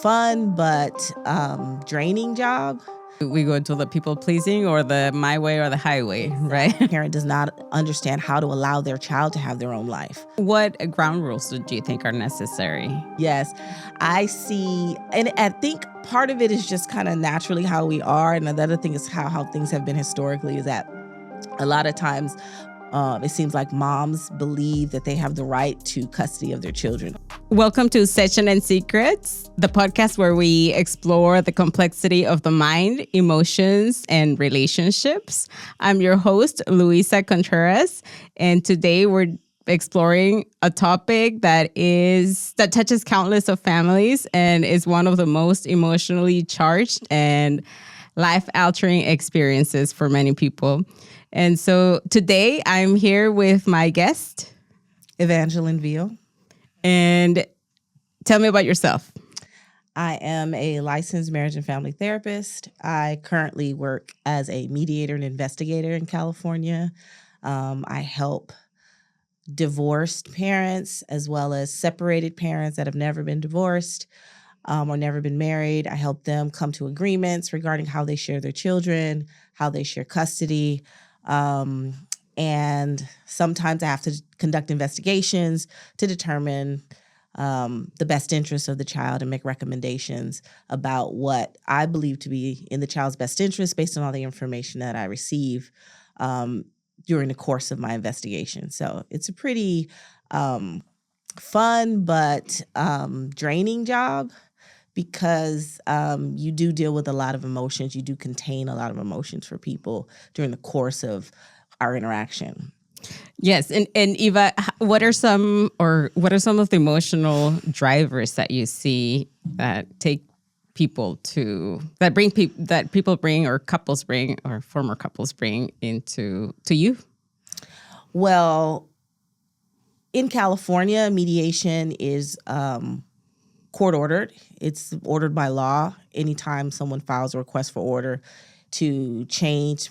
Fun but draining job. We go into the people pleasing or the my way or the highway, right? Parent does not understand how to allow their child to have their own life. What ground rules do you think are necessary? Yes, I see, and I think part of it is just kind of naturally how we are, and the other thing is how things have been historically, is that a lot of times it seems like moms believe that they have the right to custody of their children. Welcome to Session and Secrets, the podcast where we explore the complexity of the mind, emotions, and relationships. I'm your host, Luisa Contreras, and today we're exploring a topic that touches countless of families and is one of the most emotionally charged and life-altering experiences for many people. And so today I'm here with my guest, Evangeline Veal. And tell me about yourself. I am a licensed marriage and family therapist. I currently work as a mediator and investigator in California. I help divorced parents as well as separated parents that have never been divorced or never been married. I help them come to agreements regarding how they share their children, how they share custody. And sometimes I have to conduct investigations to determine the best interests of the child and make recommendations about what I believe to be in the child's best interest based on all the information that I receive during the course of my investigation. So it's a pretty fun but draining job because you do deal with a lot of emotions. You do contain a lot of emotions for people during the course of our interaction. Yes, and Eva, what are some of the emotional drivers that you see that people bring or couples bring or former couples bring to you? Well, in California, mediation is court ordered. It's ordered by law. Anytime someone files a request for order to change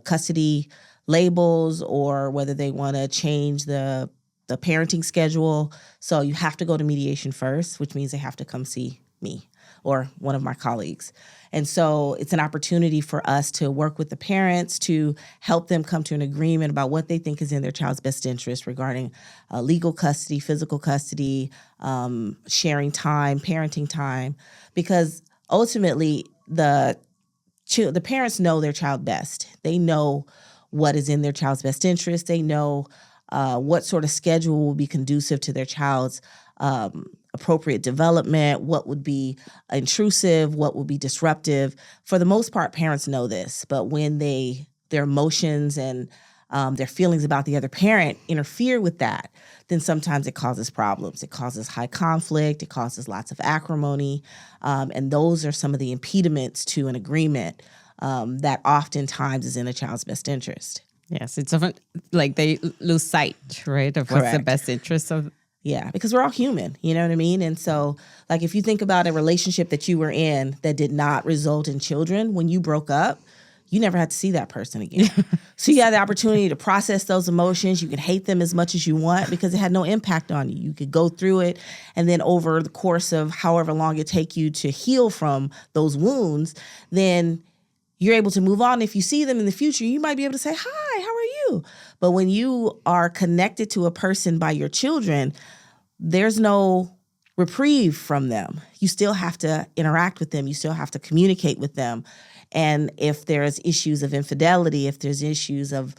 custody labels or whether they want to change the parenting schedule. So you have to go to mediation first, which means they have to come see me or one of my colleagues. And so it's an opportunity for us to work with the parents to help them come to an agreement about what they think is in their child's best interest regarding legal custody, physical custody, sharing time, parenting time, because ultimately the parents know their child best. They know what is in their child's best interest. They know what sort of schedule will be conducive to their child's appropriate development, what would be intrusive, what would be disruptive. For the most part, parents know this, but when their emotions and their feelings about the other parent interfere with that, then sometimes it causes problems. It causes high conflict. It causes lots of acrimony. And those are some of the impediments to an agreement that oftentimes is in a child's best interest. Yes, it's often like they lose sight, right, of what's the best interest of. Yeah, because we're all human, you know what I mean? And so, like, if you think about a relationship that you were in that did not result in children, when you broke up, you never had to see that person again. So you had the opportunity to process those emotions. You can hate them as much as you want because it had no impact on you. You could go through it, and then over the course of however long it take you to heal from those wounds, then you're able to move on. If you see them in the future, you might be able to say, hi, how are you? But when you are connected to a person by your children, there's no reprieve from them. You still have to interact with them. You still have to communicate with them. And if there's issues of infidelity, if there's issues of,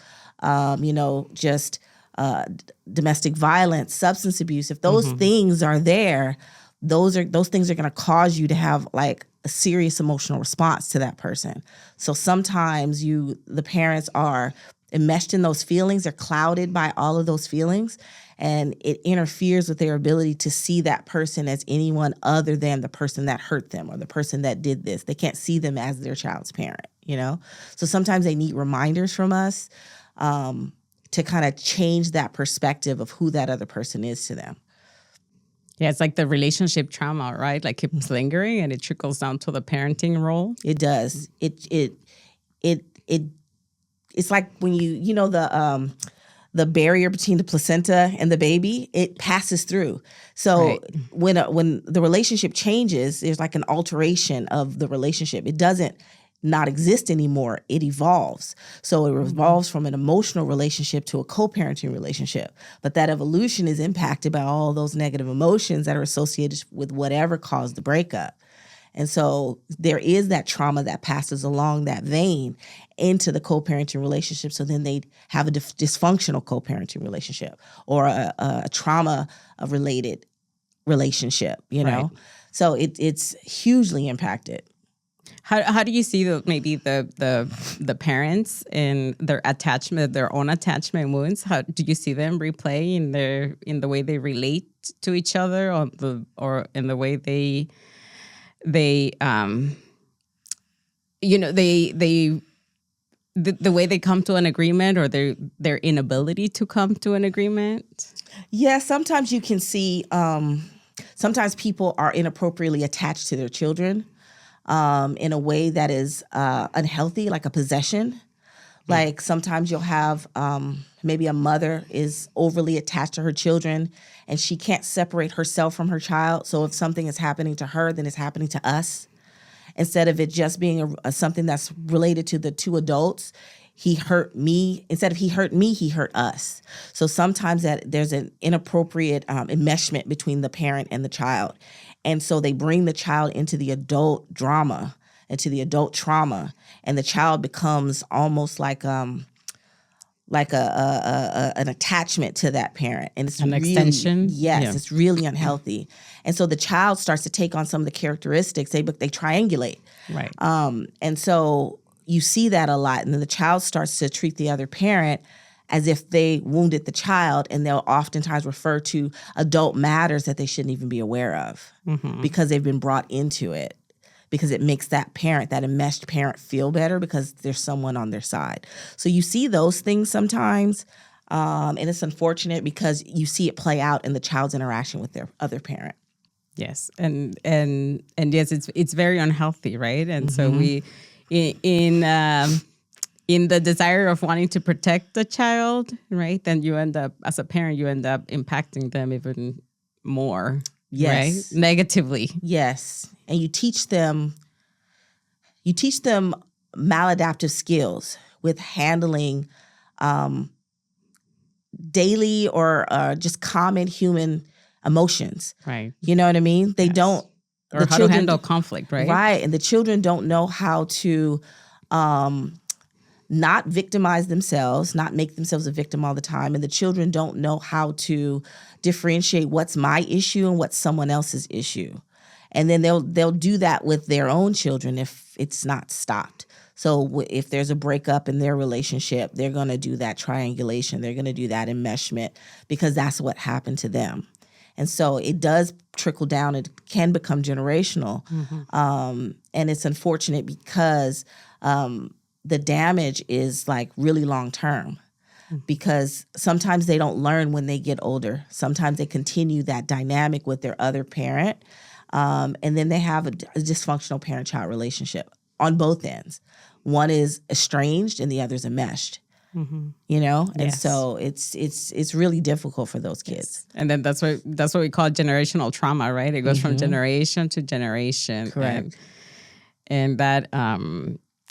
domestic violence, substance abuse, if those things are there, those things are going to cause you to have like a serious emotional response to that person. So sometimes the parents are enmeshed in those feelings. They're clouded by all of those feelings, and it interferes with their ability to see that person as anyone other than the person that hurt them or the person that did this. They can't see them as their child's parent, you know? So sometimes they need reminders from us to kind of change that perspective of who that other person is to them. Yeah, it's like the relationship trauma, right? Like keeps lingering and it trickles down to the parenting role. It does. It's like when the the barrier between the placenta and the baby, it passes through. So when the relationship changes, there's like an alteration of the relationship. It doesn't not exist anymore. It evolves. So it evolves from an emotional relationship to a co-parenting relationship. But that evolution is impacted by all those negative emotions that are associated with whatever caused the breakup. And so there is that trauma that passes along that vein into the co-parenting relationship. So then they have a dysfunctional co-parenting relationship or a trauma-related relationship, you know? Right. So it's hugely impacted. How do you see the parents and their attachment, their own attachment wounds? How do you see them replay in the way they relate to each other or in the way they the way they come to an agreement or their inability to come to an agreement? Yeah, sometimes you can see, sometimes people are inappropriately attached to their children in a way that is unhealthy, like a possession. Like sometimes you'll have maybe a mother is overly attached to her children and she can't separate herself from her child. So if something is happening to her, then it's happening to us. Instead of it just being something that's related to the two adults, he hurt me. Instead of he hurt me, he hurt us. So sometimes there's an inappropriate enmeshment between the parent and the child. And so they bring the child into the adult drama, into the adult trauma, and the child becomes almost like an attachment to that parent. And it's an extension? Yes, yeah. It's really unhealthy. And so the child starts to take on some of the characteristics. They triangulate. Right. And so you see that a lot. And then the child starts to treat the other parent as if they wounded the child, and they'll oftentimes refer to adult matters that they shouldn't even be aware of because they've been brought into it. Because it makes that parent, that enmeshed parent, feel better because there's someone on their side. So you see those things sometimes, and it's unfortunate because you see it play out in the child's interaction with their other parent. Yes, and yes, it's very unhealthy, right? And so we, in the desire of wanting to protect the child, right? Then you end up, as a parent, you end up impacting them even more. Yes. Right? Negatively. Yes. And you teach them maladaptive skills with handling daily or just common human emotions. Right. You know what I mean? They don't. Or how to handle conflict, right? Right. And the children don't know how to not victimize themselves, not make themselves a victim all the time. And the children don't know how to differentiate what's my issue and what's someone else's issue. And then they'll do that with their own children if it's not stopped. So if there's a breakup in their relationship, they're going to do that triangulation. They're going to do that enmeshment because that's what happened to them. And so it does trickle down. It can become generational. And it's unfortunate because the damage is like really long term. Because sometimes they don't learn when they get older. Sometimes they continue that dynamic with their other parent. And then they have a dysfunctional parent-child relationship on both ends. One is estranged and the other is enmeshed. You know? And yes. so it's really difficult for those kids. Yes. And then that's what we call generational trauma, right? It goes from generation to generation. Correct. And that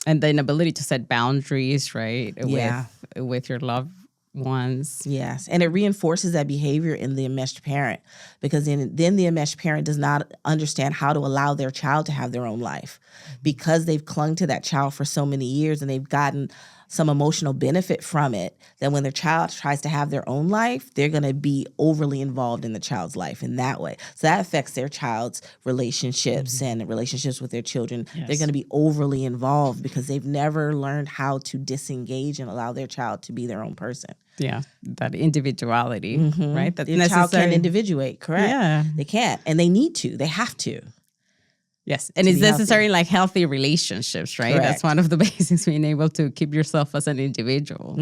and the inability to set boundaries, right? Yeah. With your loved ones. Yes. And it reinforces that behavior in the enmeshed parent because then the enmeshed parent does not understand how to allow their child to have their own life because they've clung to that child for so many years and they've gotten some emotional benefit from it, that when their child tries to have their own life, they're going to be overly involved in the child's life in that way. So that affects their child's relationships and relationships with their children. Yes. They're going to be overly involved because they've never learned how to disengage and allow their child to be their own person. Yeah, that individuality, right? That's the child can't individuate, correct? Yeah. They can't, and they need to. They have to. Yes, and it's necessary in like healthy relationships, right? Correct. That's one of the basics, being able to keep yourself as an individual.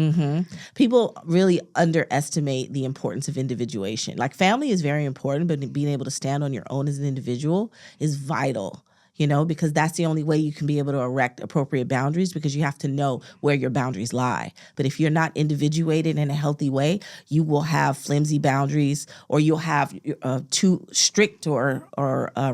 People really underestimate the importance of individuation. Like family is very important, but being able to stand on your own as an individual is vital. because that's the only way you can be able to erect appropriate boundaries, because you have to know where your boundaries lie. But if you're not individuated in a healthy way, you will have flimsy boundaries, or you'll have too strict or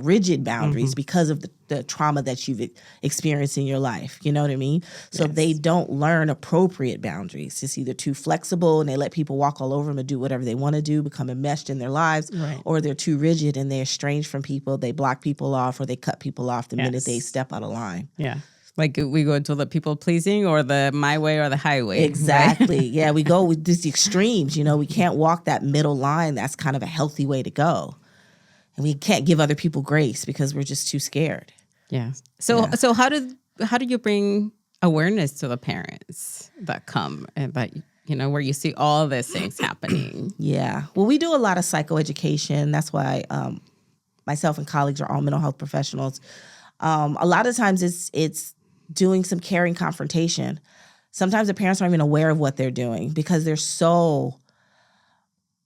rigid boundaries because of the trauma that you've experienced in your life. You know what I mean? So they don't learn appropriate boundaries. It's either too flexible and they let people walk all over them and do whatever they want to do, become enmeshed in their lives, or they're too rigid and they're estranged from people. They block people off, or they cut people off the minute they step out of line. Yeah. Like we go into the people pleasing, or the my way or the highway. Exactly. Right? Yeah, we go with these extremes. We can't walk that middle line. That's kind of a healthy way to go. And we can't give other people grace because we're just too scared. Yeah. So how do you bring awareness to the parents that come and that where you see all these things happening? Yeah. Well, we do a lot of psychoeducation. That's why myself and colleagues are all mental health professionals. A lot of times it's doing some caring confrontation. Sometimes the parents aren't even aware of what they're doing because they're so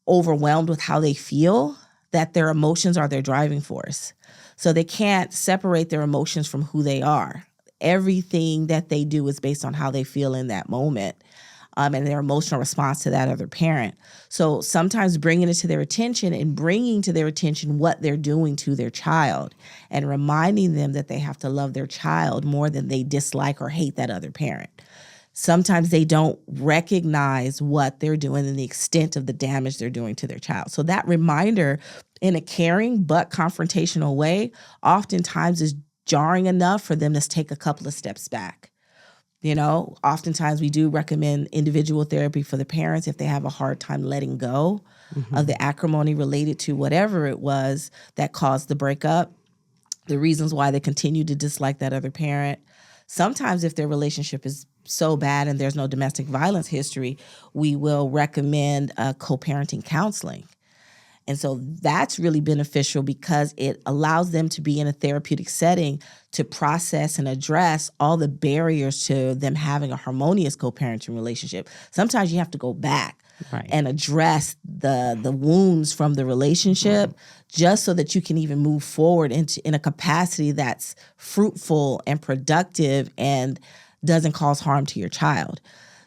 overwhelmed with how they feel that their emotions are their driving force. So they can't separate their emotions from who they are. Everything that they do is based on how they feel in that moment, and their emotional response to that other parent. So sometimes bringing it to their attention and bringing to their attention what they're doing to their child and reminding them that they have to love their child more than they dislike or hate that other parent. Sometimes they don't recognize what they're doing and the extent of the damage they're doing to their child. So that reminder in a caring but confrontational way oftentimes is jarring enough for them to take a couple of steps back. Oftentimes we do recommend individual therapy for the parents if they have a hard time letting go of the acrimony related to whatever it was that caused the breakup, the reasons why they continue to dislike that other parent. Sometimes if their relationship is so bad and there's no domestic violence history, we will recommend co-parenting counseling. And so that's really beneficial because it allows them to be in a therapeutic setting to process and address all the barriers to them having a harmonious co-parenting relationship. Sometimes you have to go back and address the wounds from the relationship just so that you can even move forward in a capacity that's fruitful and productive and doesn't cause harm to your child.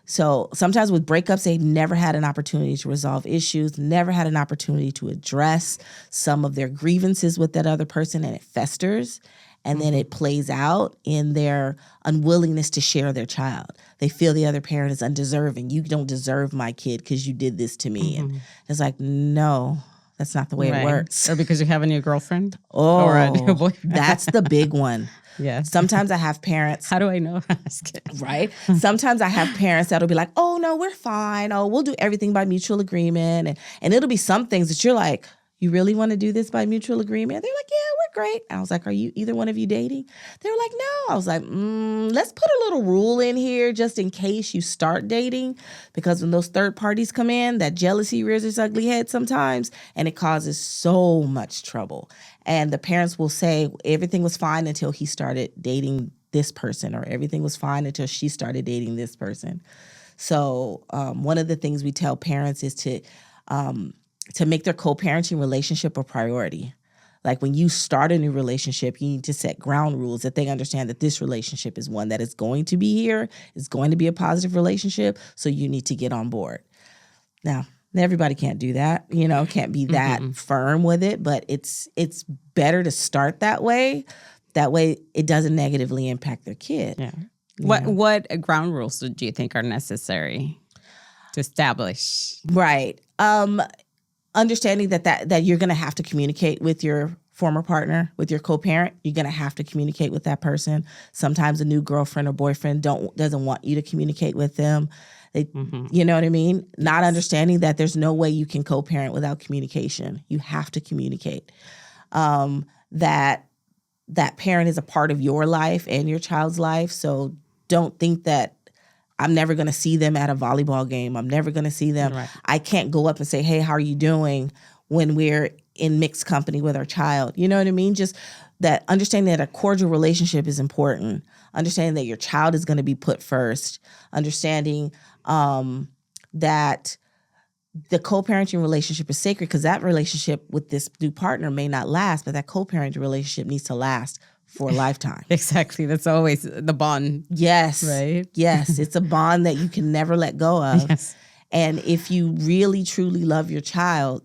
So sometimes with breakups, they never had an opportunity to resolve issues, never had an opportunity to address some of their grievances with that other person, and it festers. And then it plays out in their unwillingness to share their child. They feel the other parent is undeserving. You don't deserve my kid because you did this to me. And it's like, no, that's not the way it works. Or because you have a new girlfriend. Oh, or a new boyfriend. That's the big one. Yeah. Sometimes I have parents. How do I know? Right? Sometimes I have parents that'll be like, oh, no, we're fine. Oh, we'll do everything by mutual agreement. And it'll be some things that you're like, you really want to do this by mutual agreement? They're like, yeah, we're great. And I was like, are you either one of you dating? They were like, no. I was like, let's put a little rule in here just in case you start dating. Because when those third parties come in, that jealousy rears its ugly head sometimes, and it causes so much trouble. And the parents will say everything was fine until he started dating this person, or everything was fine until she started dating this person. So one of the things we tell parents is to make their co-parenting relationship a priority. Like when you start a new relationship, you need to set ground rules that they understand that this relationship is one that is going to be here, is going to be a positive relationship, so you need to get on board. Now, everybody can't do that, can't be that firm with it, but it's better to start that way. That way it doesn't negatively impact their kid. Yeah. What ground rules do you think are necessary to establish? Right. Understanding that you're going to have to communicate with your former partner, with your co-parent. You're going to have to communicate with that person. Sometimes a new girlfriend or boyfriend doesn't want you to communicate with them. You know what I mean? Yes. Not understanding that there's no way you can co-parent without communication. You have to communicate. That parent is a part of your life and your child's life. So don't think that I'm never going to see them at a volleyball game. I'm never going to see them. Right. I can't go up and say, hey, how are you doing when we're in mixed company with our child? You know what I mean? Just that understanding that a cordial relationship is important. Understanding that your child is going to be put first. Understanding that the co-parenting relationship is sacred, because that relationship with this new partner may not last, but that co-parenting relationship needs to last for a lifetime. Exactly. That's always the bond. Yes. Right? Yes. It's a bond that you can never let go of. Yes. And if you really, truly love your child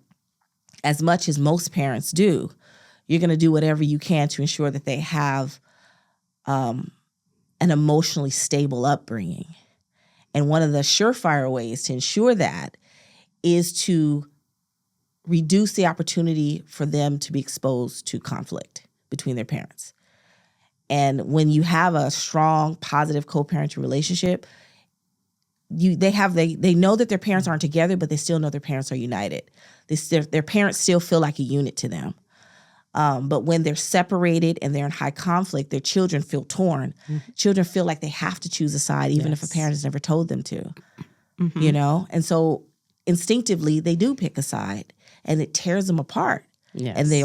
as much as most parents do, you're going to do whatever you can to ensure that they have an emotionally stable upbringing. And one of the surefire ways to ensure that is to reduce the opportunity for them to be exposed to conflict between their parents. And when you have a strong, positive co-parenting relationship, they know that their parents aren't together, but they still know their parents are united. Their parents still feel like a unit to them. But when they're separated and they're in high conflict, their children feel torn. Mm-hmm. Children feel like they have to choose a side, even if a parent has never told them to. Mm-hmm. You know, and so instinctively they do pick a side, and it tears them apart. Yes. And they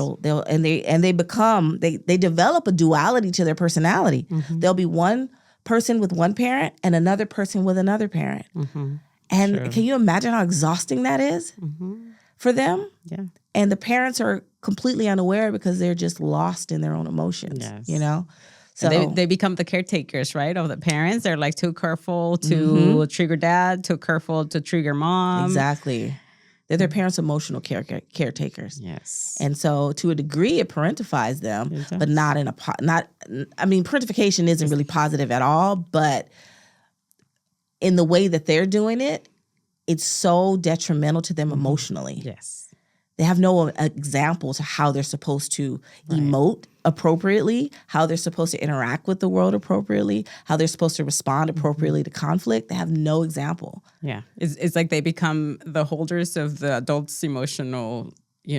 develop a duality to their personality. Mm-hmm. There'll be one person with one parent and another person with another parent. Mm-hmm. And can you imagine how exhausting that is for them? Yeah. And the parents are completely unaware because they're just lost in their own emotions, you know? So they become the caretakers, right, of the parents. They're like too careful to trigger dad, too careful to trigger mom. Exactly. They're their parents' emotional caretakers. Yes. And so to a degree, it parentifies them, but not in a, parentification isn't really positive at all, but in the way that they're doing it, it's so detrimental to them emotionally. Yes. They have no example to how they're supposed to emote appropriately, how they're supposed to interact with the world appropriately, how they're supposed to respond appropriately to conflict. They have no example. Yeah. It's like they become the holders of the adult's emotional, they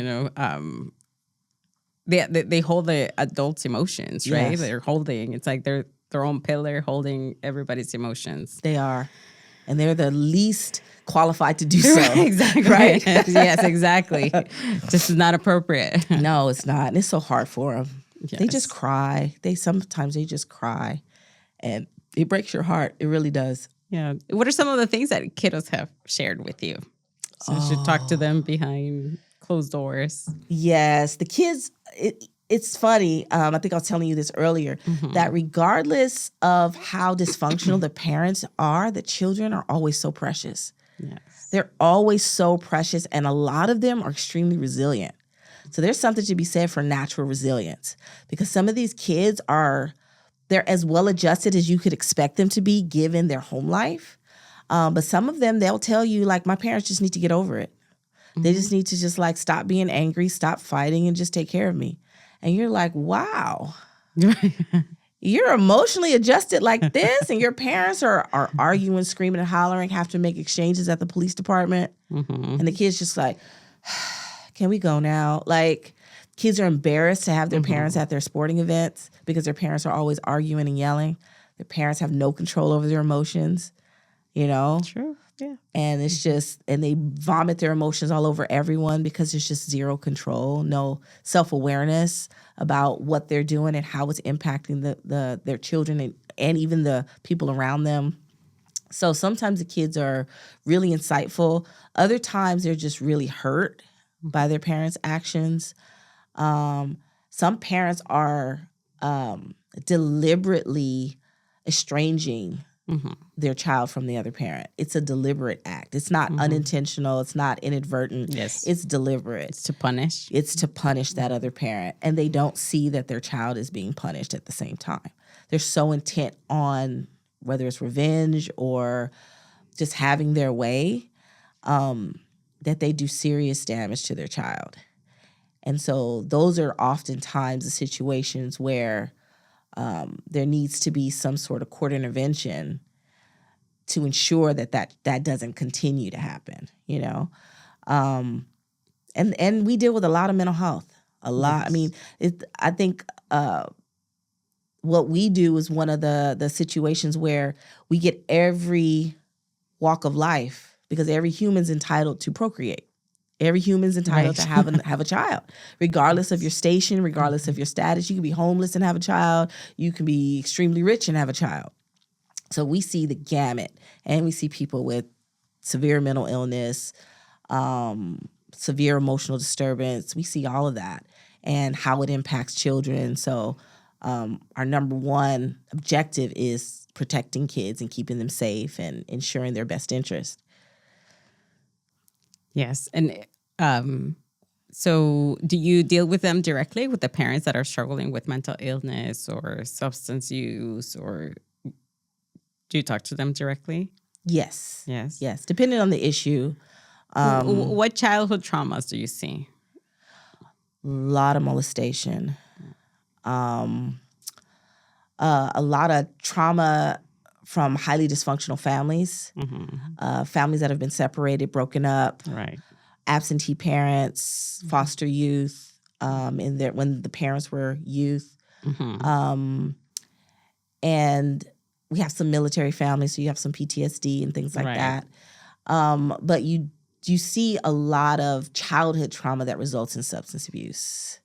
hold the adult's emotions, right? Yes. They're holding, it's like they're their own pillar holding everybody's emotions. They are. And they're the least qualified to do so. Exactly. Right? Yes, exactly. This is not appropriate. No, it's not. And it's so hard for them. Yes. They just cry. Sometimes they just cry. And it breaks your heart. It really does. Yeah. What are some of the things that kiddos have shared with you? So you should talk to them behind closed doors. Yes. The kids, it's funny. I think I was telling you this earlier, that regardless of how dysfunctional the parents are, the children are always so precious. Yes. They're always so precious, and a lot of them are extremely resilient. So there's something to be said for natural resilience, because some of these kids they're as well adjusted as you could expect them to be given their home life. But some of them, they'll tell you, like, my parents just need to get over it. They just need to just like stop being angry, stop fighting, and just take care of me. And you're like, wow, you're emotionally adjusted like this, and your parents are arguing, screaming, and hollering, have to make exchanges at the police department. And the kid's just like, can we go now? Like, kids are embarrassed to have their parents at their sporting events because their parents are always arguing and yelling. Their parents have no control over their emotions, you know? True. Yeah. And it's just, and they vomit their emotions all over everyone because there's just zero control, no self-awareness about what they're doing and how it's impacting their children and even the people around them. So sometimes the kids are really insightful. Other times they're just really hurt by their parents' actions. Some parents are deliberately estranging their child from the other parent. It's a deliberate act. It's not unintentional. It's not inadvertent. Yes. It's deliberate. It's to punish. It's to punish that other parent. And they don't see that their child is being punished at the same time. They're so intent on whether it's revenge or just having their way that they do serious damage to their child. And so those are oftentimes the situations where there needs to be some sort of court intervention to ensure that doesn't continue to happen, you know? And we deal with a lot of mental health, a lot. Yes. I mean, I think what we do is one of the situations where we get every walk of life, because every human's entitled to procreate. Every human's entitled to have a child, regardless of your station, regardless of your status. You can be homeless and have a child. You can be extremely rich and have a child. So we see the gamut, and we see people with severe mental illness, severe emotional disturbance. We see all of that and how it impacts children. So our number one objective is protecting kids and keeping them safe and ensuring their best interest. Yes. And so do you deal with them directly, with the parents that are struggling with mental illness or substance use, or do you talk to them directly? Yes. Yes. Yes. Depending on the issue. What childhood traumas do you see? A lot of molestation. A lot of trauma from highly dysfunctional families, families that have been separated, broken up, Right. absentee parents, foster youth, when the parents were youth. And we have some military families, so you have some PTSD and things like Right. that. But you see a lot of childhood trauma that results in substance abuse.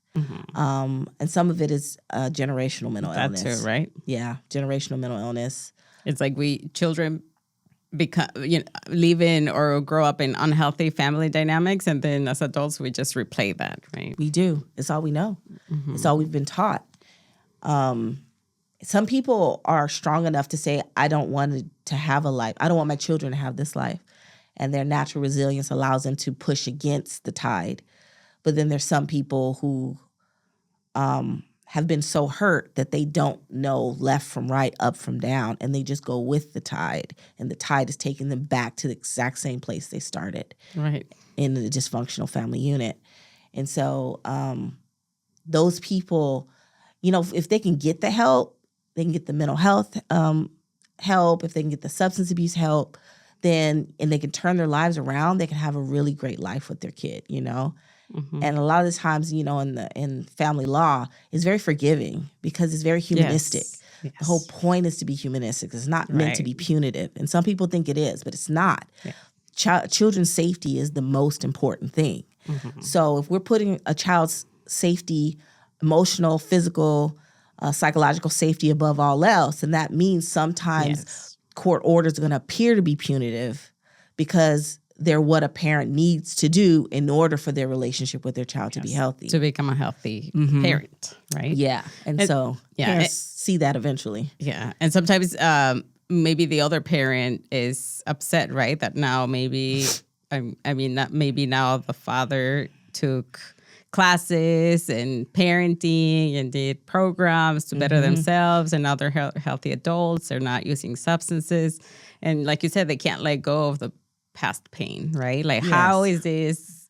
And some of it is generational mental illness. That too, right? Yeah, generational mental illness. It's like children become, live in or grow up in unhealthy family dynamics, and then as adults we just replay that, right? We do. It's all we know. It's all we've been taught. Some people are strong enough to say, I don't want to have a life. I don't want my children to have this life. And their natural resilience allows them to push against the tide. But then there's some people who have been so hurt that they don't know left from right, up from down, and they just go with the tide. And the tide is taking them back to the exact same place they started, Right. in the dysfunctional family unit. And so those people, if they can get the help, they can get the mental health help, if they can get the substance abuse help, and they can turn their lives around, they can have a really great life with their kid, And a lot of the times, in family law, it's very forgiving because it's very humanistic. Yes. The whole point is to be humanistic. It's not meant to be punitive. And some people think it is, but it's not. Yeah. Children's safety is the most important thing. So if we're putting a child's safety, emotional, physical, psychological safety above all else, and that means sometimes court orders are going to appear to be punitive because they're what a parent needs to do in order for their relationship with their child to be healthy. To become a healthy parent, right? Yeah. And so parents see that eventually. Yeah. And sometimes maybe the other parent is upset, right? That now maybe, now the father took classes and parenting and did programs to better themselves, and now they're healthy adults. They're not using substances. And like you said, they can't let go of the past pain, right? Like, how is this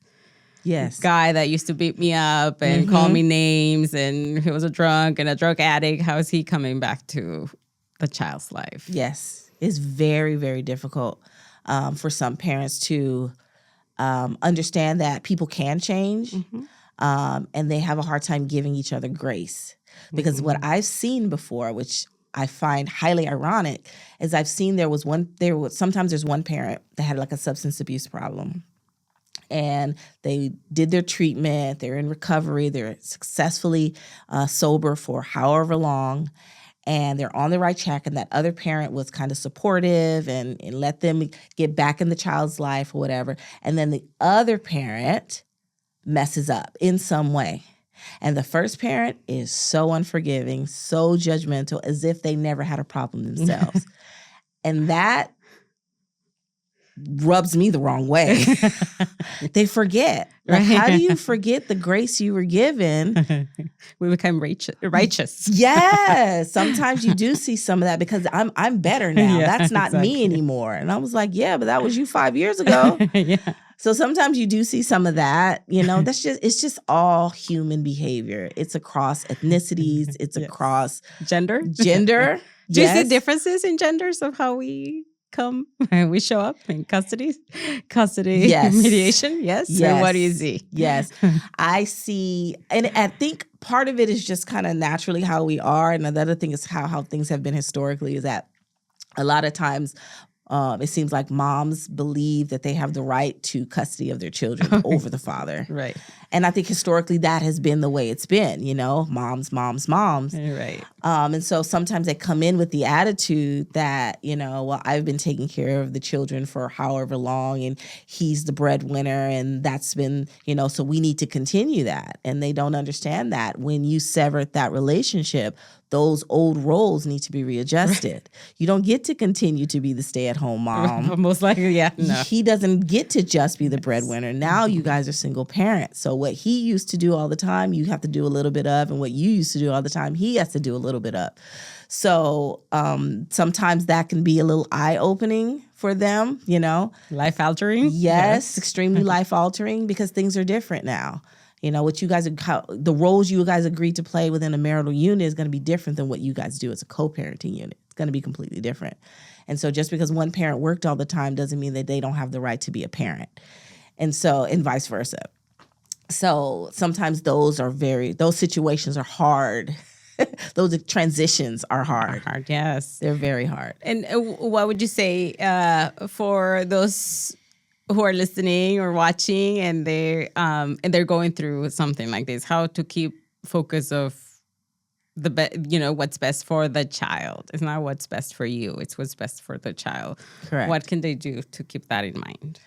guy that used to beat me up and call me names, and he was a drunk and a drug addict, how is he coming back to the child's life? Yes. It's very, very difficult for some parents to understand that people can change. And they have a hard time giving each other grace. Because what I've seen before, which I find highly ironic, is I've seen sometimes there's one parent that had like a substance abuse problem. And they did their treatment, they're in recovery, they're successfully sober for however long, and they're on the right track, and that other parent was kind of supportive and let them get back in the child's life or whatever. And then the other parent messes up in some way. And the first parent is so unforgiving, so judgmental, as if they never had a problem themselves. And that rubs me the wrong way. They forget. Like, how do you forget the grace you were given? We become righteous. Yes. Sometimes you do see some of that because I'm better now. Yeah, that's not me anymore. And I was like, yeah, but that was you 5 years ago. So sometimes you do see some of that, it's just all human behavior. It's across ethnicities. It's across gender. Do you see differences in genders of how we show up in custody mediation? Yes. So what do you see? Yes. I see, and I think part of it is just kind of naturally how we are. And another thing is how things have been historically, is that a lot of times It seems like moms believe that they have the right to custody of their children over the father. Right. And I think historically that has been the way it's been, moms. Right. And so sometimes they come in with the attitude that, well, I've been taking care of the children for however long and he's the breadwinner and that's been, so we need to continue that. And they don't understand that when you severed that relationship, those old roles need to be readjusted. Right. You don't get to continue to be the stay-at-home mom. Most likely, yeah. No. He doesn't get to just be the breadwinner. Now you guys are single parents. So what he used to do all the time, you have to do a little bit of, and what you used to do all the time, he has to do a little bit of. So sometimes that can be a little eye-opening for them, Life-altering? Yes, extremely life-altering because things are different now. What you guys, the roles you guys agreed to play within a marital unit is going to be different than what you guys do as a co-parenting unit. It's going to be completely different. And so just because one parent worked all the time doesn't mean that they don't have the right to be a parent. And vice versa. So sometimes those situations are hard. Those transitions are hard. Hard, yes. They're very hard. And what would you say for those who are listening or watching and they're going through something like this, how to keep focus of what's best for the child? It's not what's best for you, it's what's best for the child. Correct. What can they do to keep that in mind?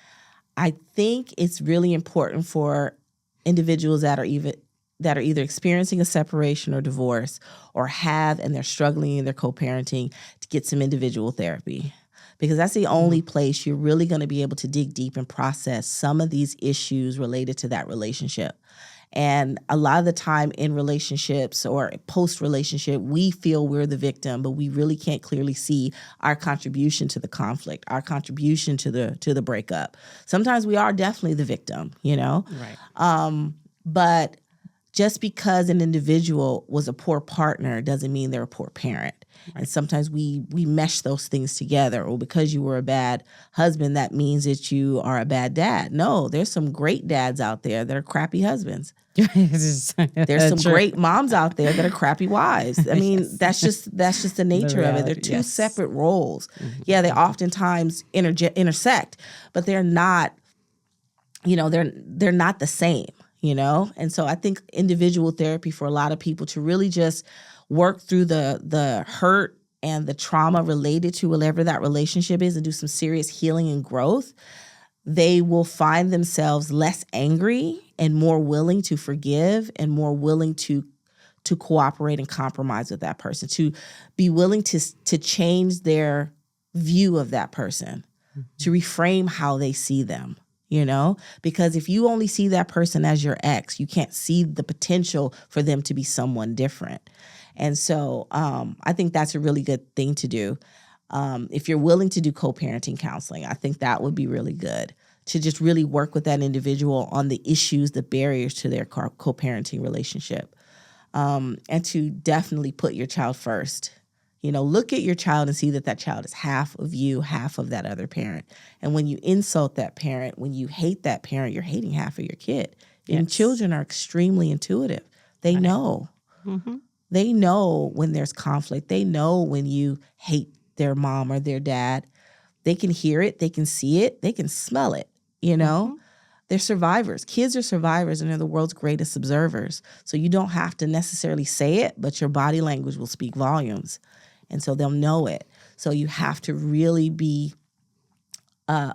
I think it's really important for individuals that are either experiencing a separation or divorce or and they're struggling in their co-parenting to get some individual therapy. Because that's the only place you're really going to be able to dig deep and process some of these issues related to that relationship. And a lot of the time in relationships or post-relationship, we feel we're the victim, but we really can't clearly see our contribution to the conflict, our contribution to the breakup. Sometimes we are definitely the victim, Right. But just because an individual was a poor partner doesn't mean they're a poor parent. Right. And sometimes we mesh those things together. Or because you were a bad husband, that means that you are a bad dad. No, there's some great dads out there that are crappy husbands. There's some great moms out there that are crappy wives. I mean, that's just the nature of it. They're two separate roles. Mm-hmm. Yeah, they oftentimes intersect, but they're not, they're not the same. And so I think individual therapy for a lot of people to really just work through the hurt and the trauma related to whatever that relationship is and do some serious healing and growth, they will find themselves less angry and more willing to forgive and more willing to cooperate and compromise with that person, to be willing to change their view of that person, mm-hmm. to reframe how they see them. Because if you only see that person as your ex, you can't see the potential for them to be someone different. And so I think that's a really good thing to do. If you're willing to do co-parenting counseling, I think that would be really good to just really work with that individual on the issues, the barriers to their co-parenting relationship, and to definitely put your child first. Look at your child and see that child is half of you, half of that other parent. And when you insult that parent, when you hate that parent, you're hating half of your kid. Yes. And children are extremely intuitive. They know. Mm-hmm. They know when there's conflict. They know when you hate their mom or their dad. They can hear it. They can see it. They can smell it, Mm-hmm. They're survivors. Kids are survivors and they're the world's greatest observers. So you don't have to necessarily say it, but your body language will speak volumes. And so they'll know it. So you have to really be a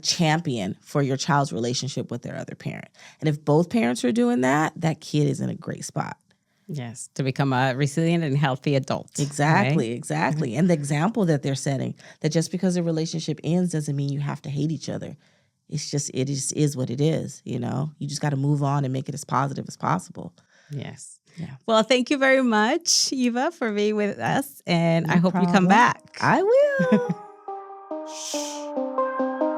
champion for your child's relationship with their other parent. And if both parents are doing that, that kid is in a great spot. Yes, to become a resilient and healthy adult. Exactly, right? Exactly. And the example that they're setting, that just because a relationship ends doesn't mean you have to hate each other. It just is what it is, You just got to move on and make it as positive as possible. Yes. Yeah. Well, thank you very much, Eva, for being with us. And No I hope problem. you come back. I will.